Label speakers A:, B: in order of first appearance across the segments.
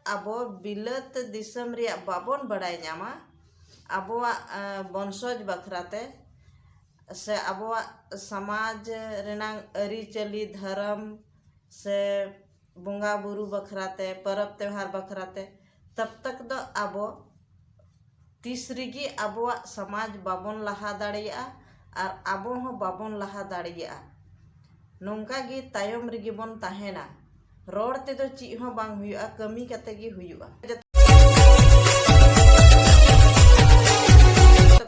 A: आबो बिलात दिसम रिया बाबोन बड़ाय नामा आबोआ वंशज बखराते से आबोआ समाज रेनांग अरी चली धर्म से बोंगा बुरु बखराते परब त्योहार बखराते तब तक दो आबो तीसरीगी आबोआ समाज बाबोन लहा दाड़िया और आबो हो बाबोन लहा दाड़िया नोंका गी तायम रिगी बोन ताहेना रोड ते दो ची हो बांग हुयुआ कमी कते गी हुयुआ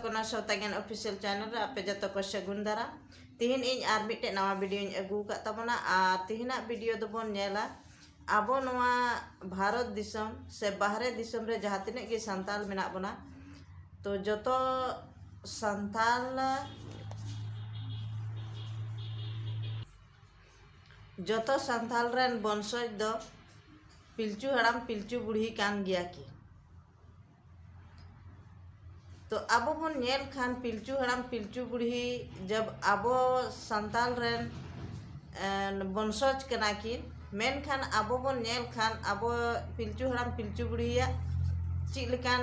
A: कोना सौतागन ऑफिशियल चैनल रे आपे जतो को सगुन दारा तिहिन इन आर मिटे नवा वीडियो इन अगु का तबना आ तिहिना वीडियो दो बोन नेला आबो नवा भारत दिसम से बाहरे दिसम रे जहाँ तिने गी संताल मेना बना तो जतो संताल रेन वंशज दो पिलचू हड़ाम पिलचू बुढ़ी कान गया की तो आबो बन नेल खान पिलचू हड़ाम पिलचू बुढ़ी जब आबो संताल रेन वंशज कना की मेन खान आबो बन नेल खान आबो पिलचू हड़ाम पिलचू बुढ़िया चिलकान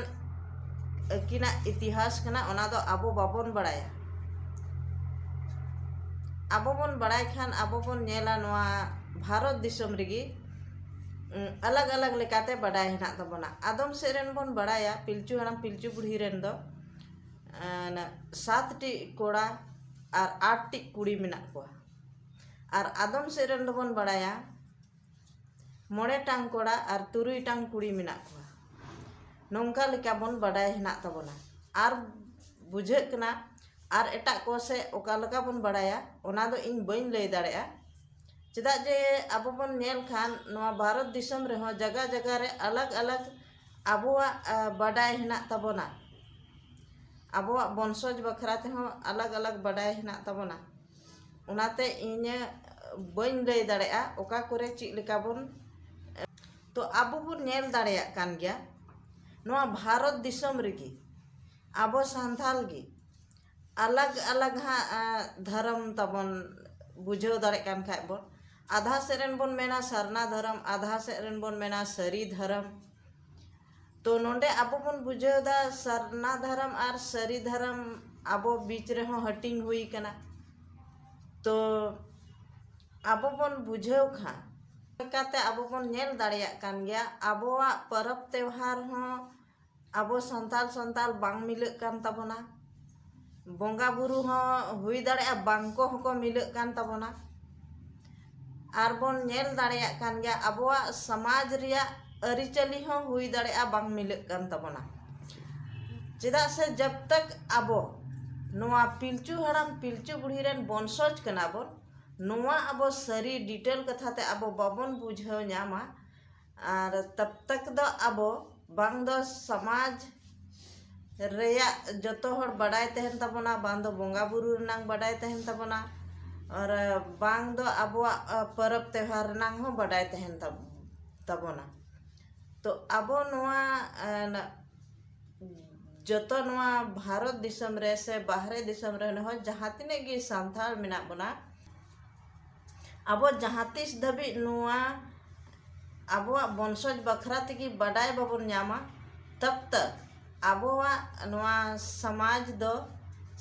A: किना इतिहास कना ओना दो आबो बाबोन बड़ाया आबो बन बड़ाय खान आबो बन नेला नवा भारत दिसम रिगी अलग अलग लेकाते बड़ाय हेना तबना आदम सेरेन बन बड़ाया पिलचू हड़ाम पिलचू बुढ़ी रेन दो 7 टी कोड़ा और 8 टी कुड़ी मेना को और आदम सेरेन दो बन बड़ाया 9 टांग कोड़ा और 3 टांग कुड़ी मेना को नोंका लेका बन बड़ाय हेना तबना और बुझे कना और एटा को से ओका लका बन बड़ाया ओना दो इन बइन लई दाड़ेया चेदा जे आबो बन नेल खान नवा भारत दिसम रे हो जगह जगह रे अलग अलग आबोआ बड़ाय हेना तबना आबोआ वंशज बखरा ते हो अलग अलग बड़ाय हेना तबना ओनाते इन बइन लई दाड़ेया ओका करे ची लेका बन तो आबो बन नेल दाड़ेया कान गया नवा भारत दिसम रिगी आबो संथाल गी अलग अलग हा धर्म तबन बुझाव दाड़े कान खाय बन आधा सेरेन बन मेना सरना धर्म आधा सेरेन बन मेना सरी धर्म तो नोंडे आबो बन बुझाव दा सरना धर्म और सरी धर्म आबो बीच रे हो हटिंग हुई कना तो आबो बन बुझाव खा काते आबो बन नेल दाड़िया कान गया आबोआ परब त्योहार हो आबो संताल बांग मिलक कान तबना बोंगा बुरु हो हुई दाड़िया बांको हो को मिलक कान तबना आर बोन नेल दाड़िया कान गया आबोआ समाज रिया अरिचली हो हुई दाड़िया बांग मिलक कान तबना चेदा से जब तक आबो नोआ पिलचू हड़ाम पिलचू बुढ़ी रेन वंशज कना बोन नोआ आबो सरी डिटेल कथा ते आबो बाबोन बुझाव न्यामा और तब तक दो आबो बांग दो समाज रेया जतो हर बड़ाय तहन तबना बांग दो बोंगा बुरु रेनांग बड़ाय तहन तबना और बांग दो आबोआ परब त्योहार रेनांग हो बड़ाय तहन तबना तो आबो नोआ जतो नोआ भारत दिसम रे से बाहरे दिसम रे हो जहाँ तिने गी संथाल मेना बना आबो जहाँ तीस धबी नोआ आबोआ वंशज बखरा तेगी बड़ाय बाबोन न्यामा तब तक आबोआ नोआ समाज दो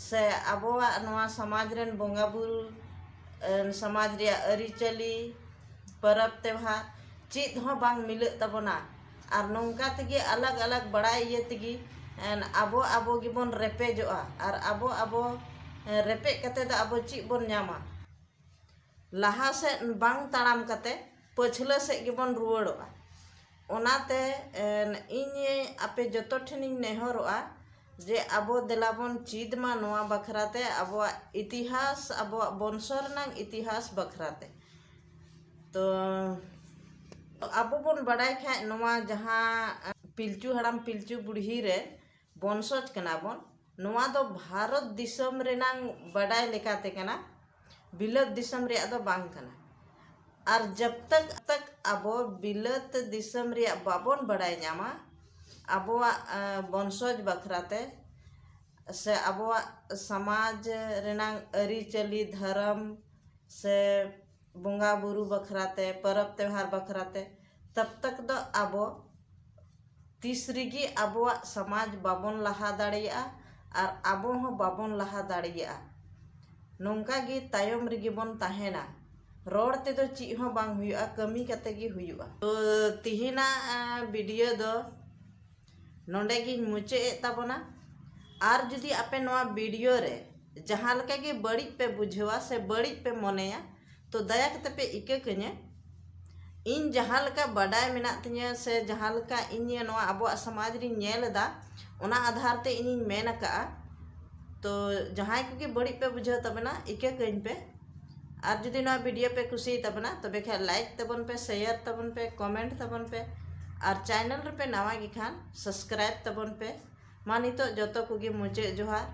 A: से आबोआ नोआ समाज रेन बोंगा बुरु समाज रिया अरिचली परब त्योहार चीज हो बांग मिलक तबना और नोंका तेगी अलग अलग बड़ाय ये तेगी आबो आबो गिबोन रेपेजोआ और आबो रेपे कते दा आबो ची बोन न्यामा लहा से बांग ताड़ाम कते पछला से गिबोन रुवाड़ोआ ओनाते इन आपे जतो ठेनिंग नेहरोआ जे आबो देलाबोन चीद मा नोआ बखराते आबोआ इतिहास आबोआ वंशर नांग इतिहास बखराते तो आबो बोन बड़ाय खाय नोआ जहाँ पिलचू हड़ाम पिलचू बुढ़ी रे वंशज कना बोन नोआ दो भारत दिसम रेनांग बड़ाय लेकाते कना बिलत दिसम रे दो बांग कना और जब तक आबो बिलत दिसम रे बाबोन बड़ाय न्यामा आबोआ वंशज बखराते से आबोआ समाज रेनांग अरिचली धर्म से बोंगा बुरु बखराते परब त्योहार बखराते तब तक दो आबो तीस रिगी आबोआ समाज बाबोन लहा दाड़िया और आबो हो बाबोन लहा दाड़िया नोंका गे तायम रिगी बोन ताहेना रोड ते दो ची हो बांग हुआ कमी कते गी हुआ। तो तिहिना वीडियो दो नोंडे गी मुचे ताबोना और जुदी आपे नोआ वीडियो रे जहाँ लका गे बड़ी पे बुझेवा से बड़ी पे मनेया तो दया कते पे इके कन्या इन जहाँ लका बडाय मेना तिया से जहाँ लका इन नोआ आबो समाज री नेलदा ओना आधार ते इन मेन का तो जहाँ को बड़ी पे बुझे तबना इके कइन पे और जुदी ना वीडियो पे कुसी तबना तबे खे लाइक तबन पे शेयर तबन पे कमेंट तबन पे और चैनल रे पे नवा गे खान सब्सक्राइब तबन पे मा नितो जतो को गे मुचे जोहार।